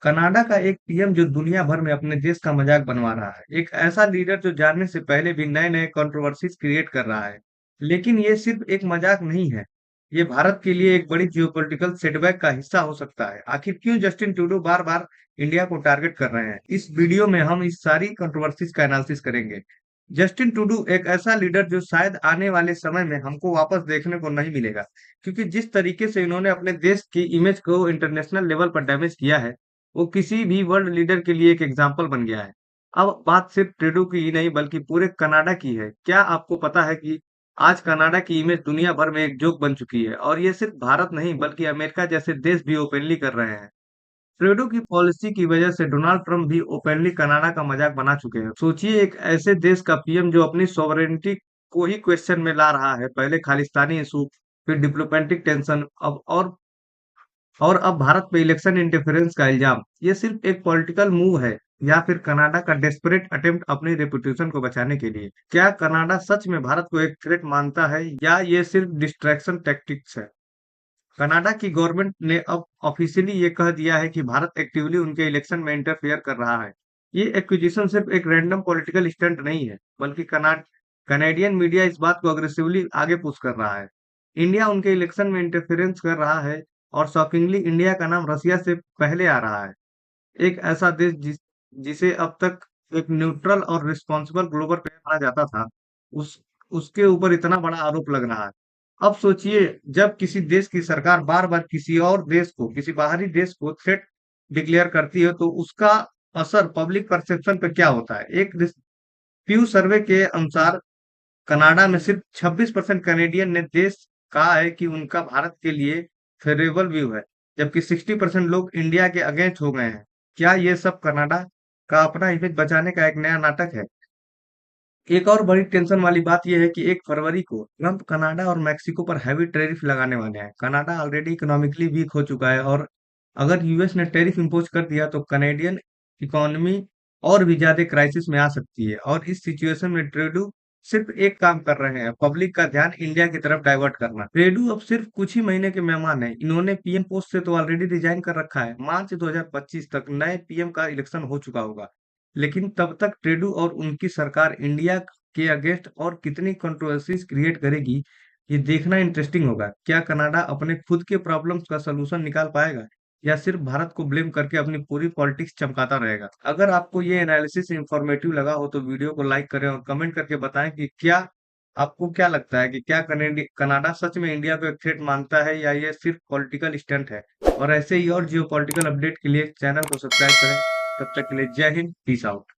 Canada का एक PM जो दुनिया भर में अपने देश का मजाक बनवा रहा है। एक ऐसा लीडर जो जानने से पहले भी नए-नए कंट्रोवर्सीज क्रिएट कर रहा है। लेकिन ये सिर्फ एक मजाक नहीं है। ये भारत के लिए एक बड़ी जियोपॉलिटिकल सेटबैक का हिस्सा हो सकता है। आखिर क्यों जस्टिन ट्रूडो बार-बार इंडिया को टारगेट कर रहे हैं? इस वीडियो में हम इस सारी कंट्रोवर्सीज का एनालिसिस करेंगे। जस्टिन ट्रूडो एक ऐसा लीडर जो शायद आने वाले समय में हमको वापस देखने को नहीं मिलेगा। क्योंकि जिस तरीके से इन्होंने अपने देश की इमेज को इंटरनेशनल लेवल पर डैमेज किया है, वो किसी भी वर्ल्ड लीडर के लिए एक एग्जाम्पल बन गया है। अब बात सिर्फ ट्रूडो की ही नहीं बल्कि पूरे कनाडा की है। क्या आपको पता है कि आज कनाडा की इमेज दुनिया भर में एक जोक बन चुकी है और ये सिर्फ भारत नहीं बल्कि अमेरिका जैसे देश भी ओपनली कर रहे हैं। ट्रूडो की पॉलिसी की वजह से डोनाल्ड ट्रंप भी ओपनली कनाडा का मजाक बना चुके हैं। सोचिए एक ऐसे देश का पीएम जो अपनी सॉवरेनिटी को ही क्वेश्चन में ला रहा है। पहले खालिस्तानी इशू, फिर डिप्लोमेटिक टेंशन, अब भारत पे इलेक्शन इंटरफेरेंस का इल्जाम। ये सिर्फ एक पॉलिटिकल मूव है या फिर कनाडा का डेस्परेट अटेम्प्ट अपनी रेपुटेशन को बचाने के लिए? क्या कनाडा सच में भारत को एक थ्रेट मानता है या ये सिर्फ डिस्ट्रैक्शन टैक्टिक्स है? कनाडा की गवर्नमेंट ने अब ऑफिशियली ये कह दिया है कि भारत एक्टिवली उनके इलेक्शन में इंटरफेयर कर रहा है। ये एक्विजिशन सिर्फ एक रैंडम पॉलिटिकल स्टंट नहीं है, बल्कि कनाडियन मीडिया इस बात को अग्रेसिवली आगे पुश कर रहा है। इंडिया उनके इलेक्शन में इंटरफेरेंस कर रहा है और शॉकिंगली इंडिया का नाम रसिया से पहले आ रहा है। एक ऐसा देश जिसे अब तक एक न्यूट्रल और रिस्पॉन्सिबल ग्लोबल प्लेयर माना जाता था, उस उसके ऊपर इतना बड़ा आरोप लग रहा है। अब सोचिए जब किसी देश की सरकार बार-बार किसी और देश को, किसी बाहरी देश को थ्रेट डिक्लेयर करती है तो उसका असर पब्लिक परसेप्शन पे क्या होता है? एक प्यू सर्वे के अनुसार कनाडा में सिर्फ 26% कैनेडियन ने देश कहा है कि उनका भारत के लिए फेवरेबल व्यू है, जबकि 60% लोग इंडिया के अगेंस्ट हो गए हैं। क्या ये सब कनाडा का अपना इमेज बचाने का एक नया नाटक है? एक और बड़ी टेंशन वाली बात यह है कि 1 फरवरी को ट्रंप कनाडा और मेक्सिको पर हैवी टैरिफ लगाने वाले हैं। कनाडा ऑलरेडी इकोनॉमिकली वीक हो चुका है और अगर यूएस ने टैरिफ इंपोज कर दिया तो कनेडियन इकोनॉमी और भी ज्यादा क्राइसिस में आ सकती है। और इस सिचुएशन में ट्रूडो सिर्फ एक काम कर रहे हैं, पब्लिक का ध्यान इंडिया की तरफ डाइवर्ट करना। ट्रूडो अब सिर्फ कुछ ही महीने के मेहमान हैं। इन्होंने पीएम पोस्ट से तो ऑलरेडी रिजाइन कर रखा है। मार्च 2025 तक नए पीएम का इलेक्शन हो चुका होगा। लेकिन तब तक ट्रूडो और उनकी सरकार इंडिया के अगेंस्ट और कितनी कंट्रोवर्सीज क्रिएट करेगी, ये देखना इंटरेस्टिंग होगा। क्या कनाडा अपने खुद के प्रॉब्लम्स का सलूशन निकाल पाएगा या सिर्फ भारत को ब्लेम करके अपनी पूरी पॉलिटिक्स चमकाता रहेगा? अगर आपको ये एनालिसिस इंफॉर्मेटिव लगा हो तो वीडियो को लाइक करें और कमेंट करके बताएं कि क्या आपको क्या लगता है कि क्या कनाडा सच में इंडिया को एक थ्रेट मानता है या ये सिर्फ पॉलिटिकल स्टंट है? और ऐसे ही और जियो अपडेट के लिए चैनल को सब्सक्राइब करें। तब तक के लिए जय हिंद, पीस आउट।